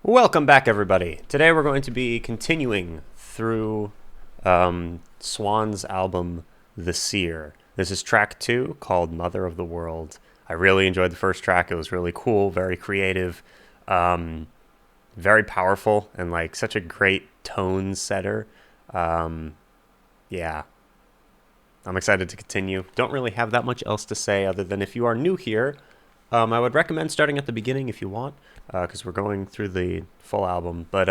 Welcome back, everybody. Today we're going to be continuing through SWANS' album, The Seer. This is track 2, called Mother of the World. I really enjoyed the first track. It was really cool, very creative, very powerful, and like such a great tone setter. Yeah, I'm excited to continue. Don't really have that much else to say other than if you are new here, I would recommend starting at the beginning if you want, because we're going through the full album. But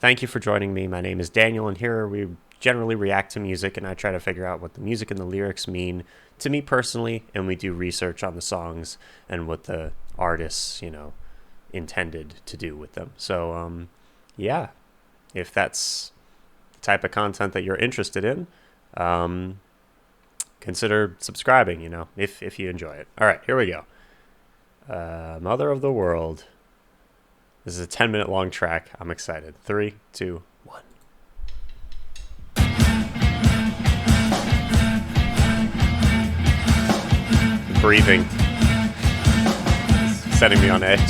thank you for joining me. My name is Daniel, and here we generally react to music, and I try to figure out what the music and the lyrics mean to me personally, and we do research on the songs and what the artists, intended to do with them. So, yeah, if that's the type of content that you're interested in, consider subscribing, if you enjoy it. All right, here we go. Mother of the World. This is a 10-minute long track. I'm excited. 3, 2, 1. Breathing. It's setting me on edge.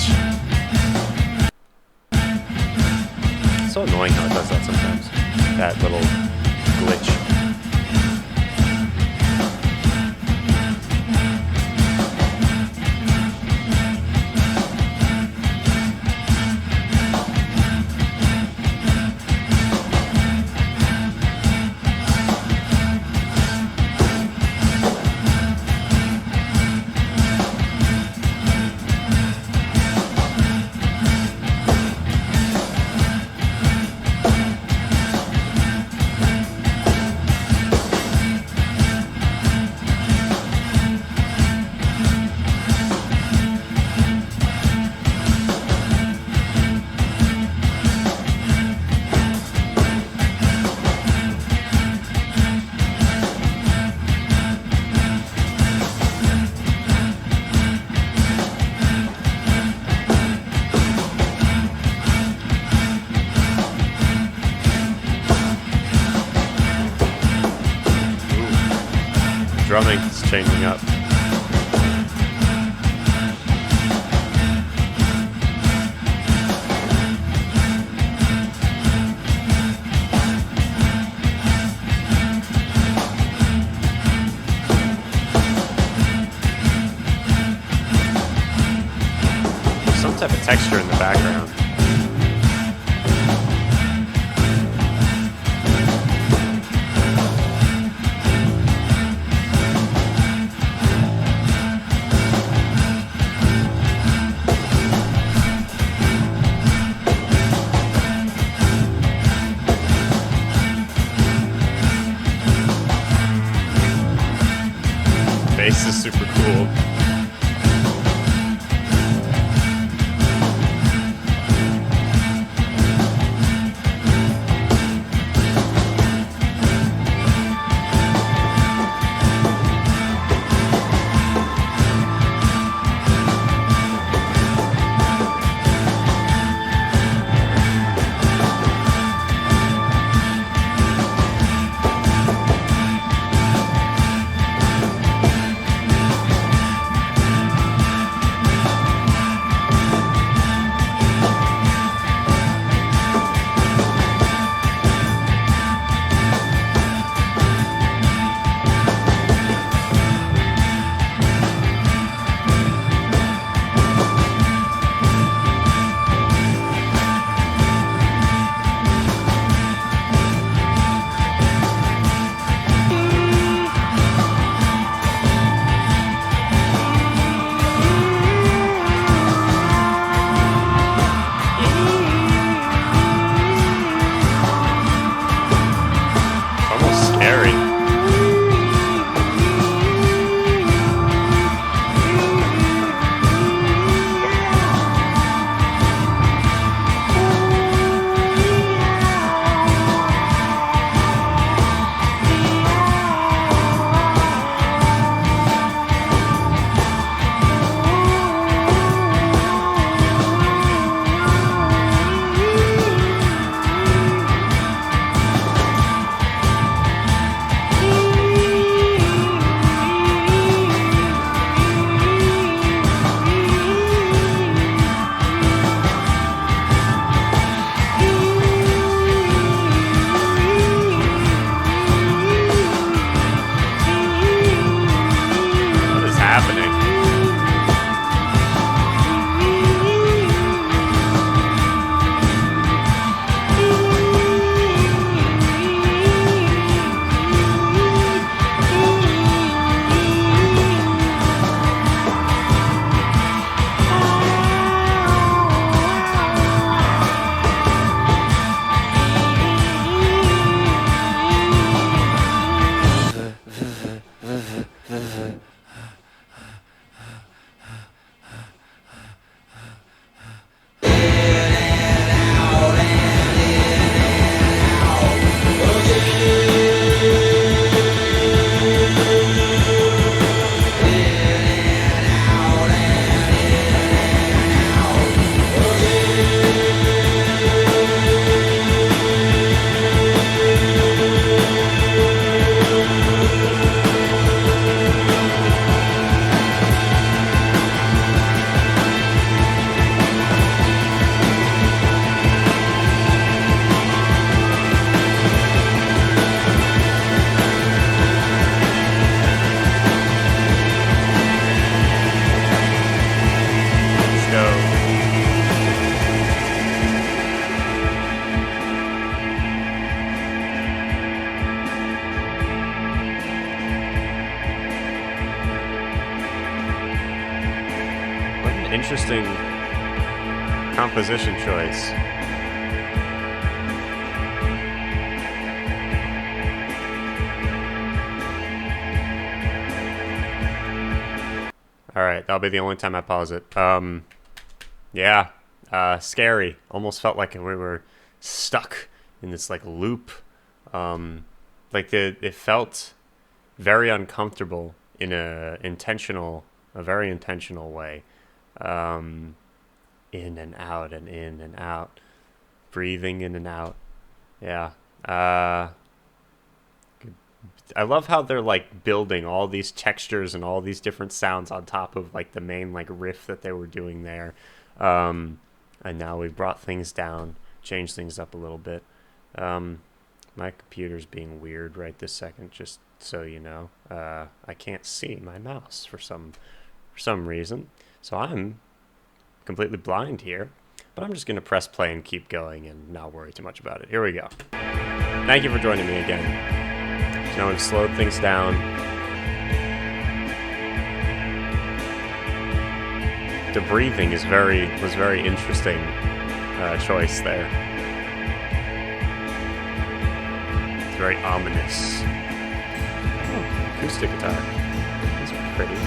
It's so annoying how it does that sometimes. That little glitch. Drumming is changing up. There's some type of texture in the background. Bass is super cool. interesting composition choice. Alright, that'll be the only time I pause it. Yeah, scary. Almost felt like we were stuck in this, like, loop. It felt very uncomfortable in a very intentional way. In and out and in and out. Breathing in and out. Yeah. I love how they're, like, building all these textures and all these different sounds on top of, like, the main, like, riff that they were doing there. And now we've brought things down, changed things up a little bit. My computer's being weird right this second, just so you know. I can't see my mouse for some reason. So I'm completely blind here. But I'm just going to press play and keep going and not worry too much about it. Here we go. Thank you for joining me again. So now we've slowed things down. The breathing was very interesting choice there. It's very ominous. Oh, acoustic guitar. That's pretty.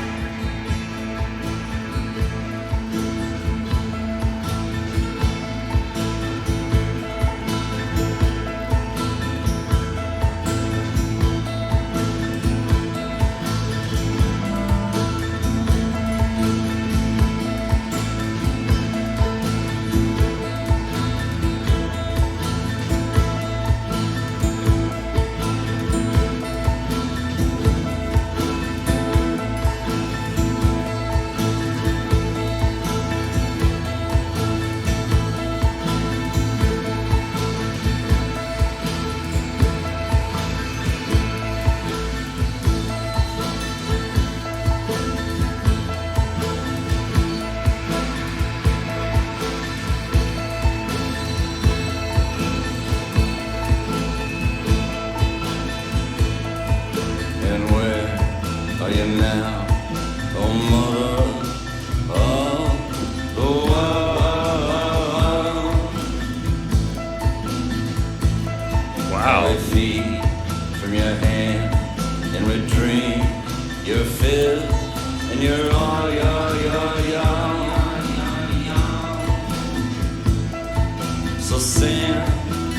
So send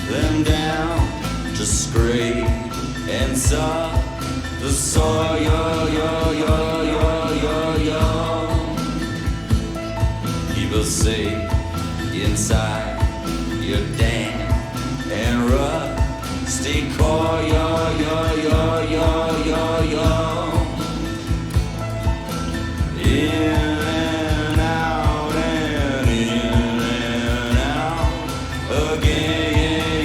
them down to scrape and saw the soil, People say inside your damn and rusty core, in and out and in and out again,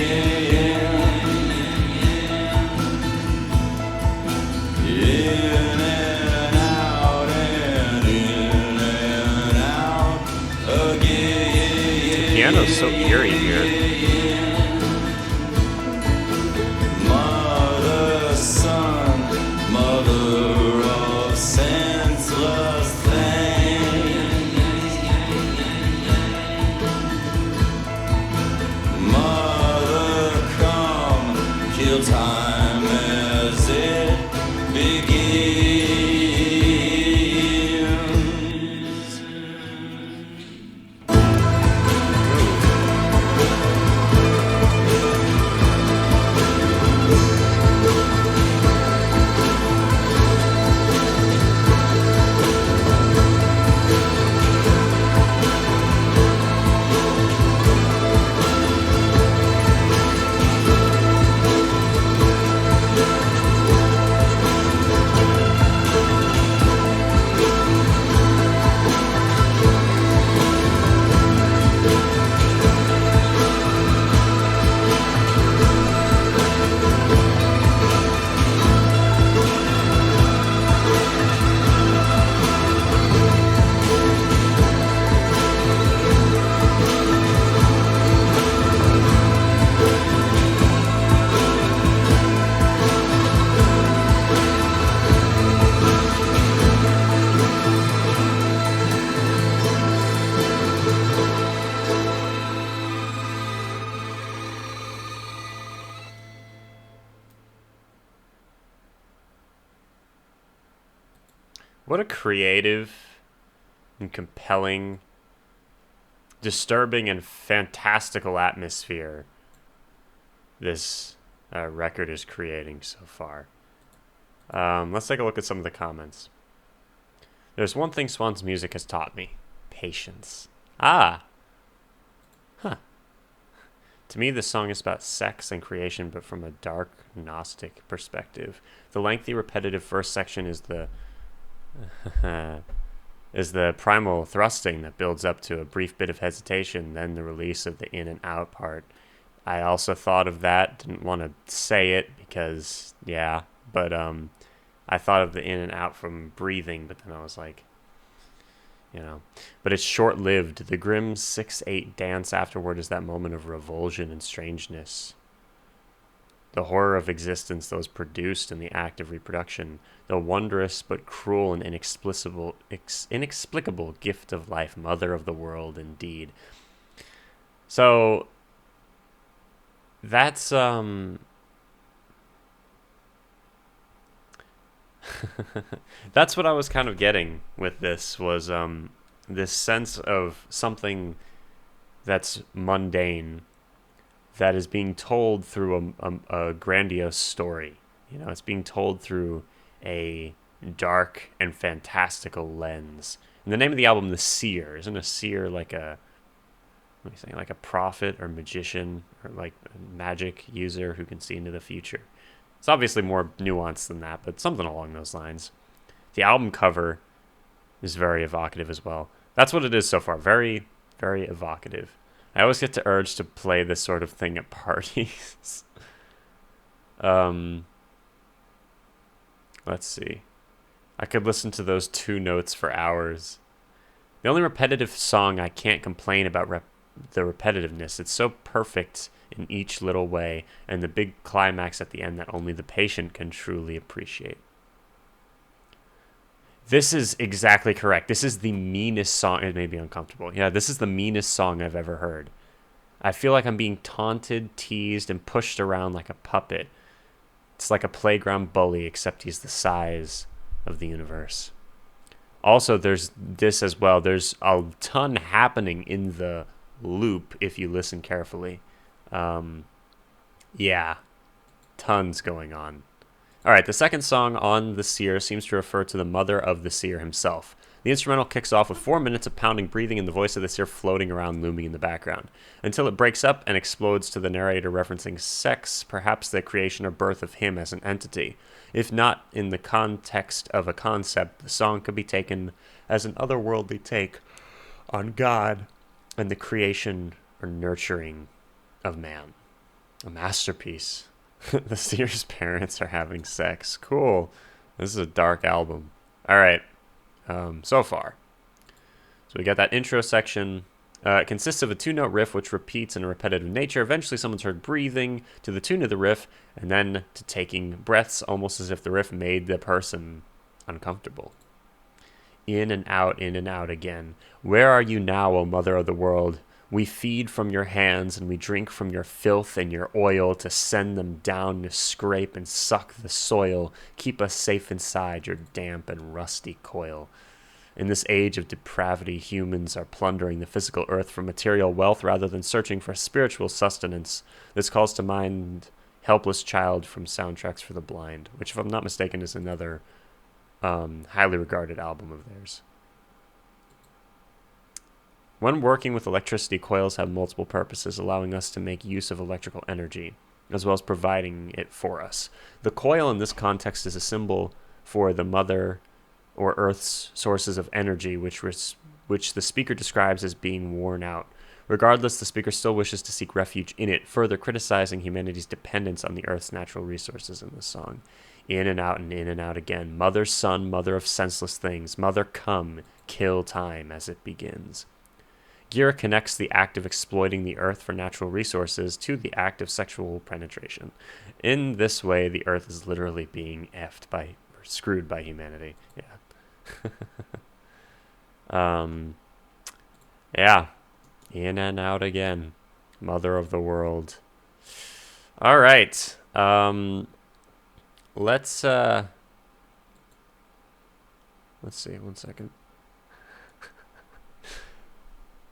in and out and in and out again. The piano's so eerie here. Mother, son, mother of senseless things. Mother, come, kill time as it begins. What a creative and compelling, disturbing, and fantastical atmosphere this record is creating so far. Let's take a look at some of the comments. There's one thing Swan's music has taught me. Patience. Ah. Huh. To me, this song is about sex and creation, but from a dark, Gnostic perspective. The lengthy, repetitive first section is the is the primal thrusting that builds up to a brief bit of hesitation, then the release of the in and out part. I also thought of that, didn't want to say it because, yeah, but I thought of the in and out from breathing, but then I was like, but it's short-lived. The grim 6/8 dance afterward is that moment of revulsion and strangeness. The horror of existence that was produced in the act of reproduction, the wondrous but cruel and inexplicable gift of life, mother of the world, indeed. So that's that's what I was kind of getting with this, was this sense of something that's mundane that is being told through a grandiose story. It's being told through a dark and fantastical lens. And the name of the album, The Seer, isn't a seer like a prophet or magician or like a magic user who can see into the future? It's obviously more nuanced than that, but something along those lines. The album cover is very evocative as well. That's what it is so far. Very, very evocative. I always get the urge to play this sort of thing at parties. Let's see. I could listen to those two notes for hours. The only repetitive song I can't complain about the repetitiveness. It's so perfect in each little way, and the big climax at the end that only the patient can truly appreciate. This is exactly correct. This is the meanest song. It made me uncomfortable. Yeah, this is the meanest song I've ever heard. I feel like I'm being taunted, teased, and pushed around like a puppet. It's like a playground bully, except he's the size of the universe. Also, there's this as well. There's a ton happening in the loop if you listen carefully. Yeah, tons going on. All right, the second song on The Seer seems to refer to the mother of the seer himself. The instrumental kicks off with 4 minutes of pounding breathing and the voice of the seer floating around, looming in the background, until it breaks up and explodes to the narrator referencing sex, perhaps the creation or birth of him as an entity. If not in the context of a concept, the song could be taken as an otherworldly take on God and the creation or nurturing of man. A masterpiece. The seer's parents are having sex. Cool. This is a dark album. All right. So far. So we got that intro section. It consists of a 2-note riff which repeats in a repetitive nature. Eventually someone's heard breathing to the tune of the riff, and then to taking breaths almost as if the riff made the person uncomfortable. In and out again. Where are you now, O mother of the world? We feed from your hands, and we drink from your filth and your oil to send them down to scrape and suck the soil. Keep us safe inside your damp and rusty coil. In this age of depravity, humans are plundering the physical earth for material wealth rather than searching for spiritual sustenance. This calls to mind Helpless Child from Soundtracks for the Blind, which, if I'm not mistaken, is another highly regarded album of theirs. When working with electricity, coils have multiple purposes, allowing us to make use of electrical energy, as well as providing it for us. The coil in this context is a symbol for the mother or Earth's sources of energy, which the speaker describes as being worn out. Regardless, the speaker still wishes to seek refuge in it, further criticizing humanity's dependence on the Earth's natural resources in the song. In and out again. Mother, son, mother of senseless things. Mother, come, kill time as it begins. Gira connects the act of exploiting the earth for natural resources to the act of sexual penetration. In this way, the earth is literally being screwed by humanity. Yeah. Yeah. In and out again. Mother of the world. All right. Let's Let's see, 1 second.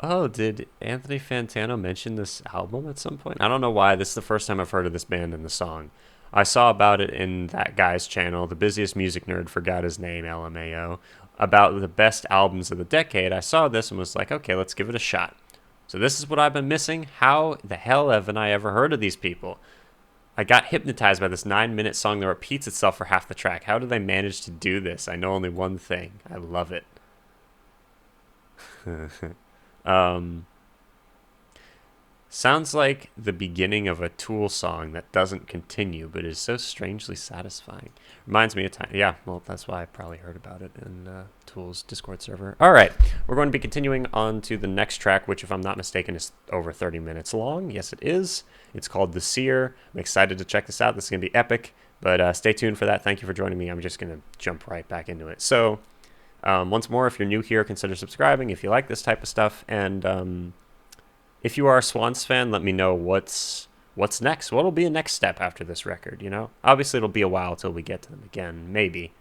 Oh, did Anthony Fantano mention this album at some point? I don't know why. This is the first time I've heard of this band and the song. I saw about it in that guy's channel, The Busiest Music Nerd, forgot his name, LMAO, about the best albums of the decade. I saw this and was like, okay, let's give it a shot. So this is what I've been missing. How the hell haven't I ever heard of these people? I got hypnotized by this 9-minute song that repeats itself for half the track. How do they manage to do this? I know only one thing. I love it. um, Sounds like the beginning of a Tool song that doesn't continue, but is so strangely satisfying. Reminds me of time. Yeah, well, that's why I probably heard about it in Tool's Discord server. All right, we're going to be continuing on to the next track, which, if I'm not mistaken, is over 30 minutes long. Yes, it is. It's called The Seer. I'm excited to check this out. This is going to be epic, but stay tuned for that. Thank you for joining me. I'm just going to jump right back into it. So, once more, if you're new here, consider subscribing if you like this type of stuff, and if you are a Swans fan, let me know what's next. What'll be a next step after this record, you know? Obviously, it'll be a while till we get to them again. Maybe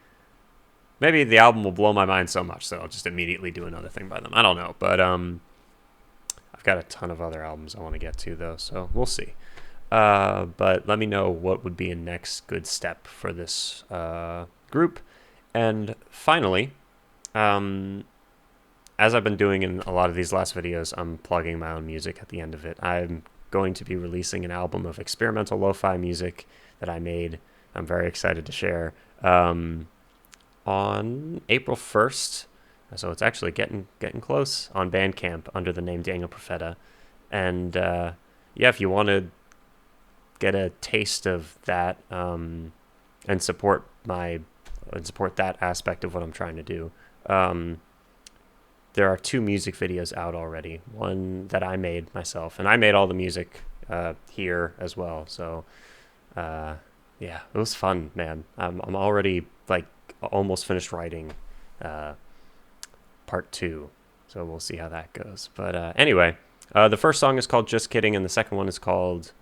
the album will blow my mind so much that I'll just immediately do another thing by them. I don't know, but I've got a ton of other albums I want to get to, though, so we'll see. But let me know what would be a next good step for this group. And finally, as I've been doing in a lot of these last videos, I'm plugging my own music at the end of it. I'm going to be releasing an album of experimental lo-fi music that I made. I'm very excited to share on April 1st. So it's actually getting close, on Bandcamp under the name Daniel Profeta. And yeah, if you want to get a taste of that and support that aspect of what I'm trying to do, there are 2 music videos out already. One that I made myself, and I made all the music here as well. So, yeah, it was fun, man. I'm already like almost finished writing part 2, so we'll see how that goes. But anyway, the first song is called "Just Kidding," and the second one is called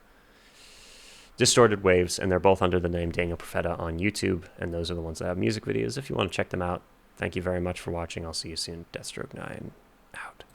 "Distorted Waves," and they're both under the name Daniel Profeta on YouTube. And those are the ones that have music videos. If you want to check them out. Thank you very much for watching. I'll see you soon. Deathstroke 9 out.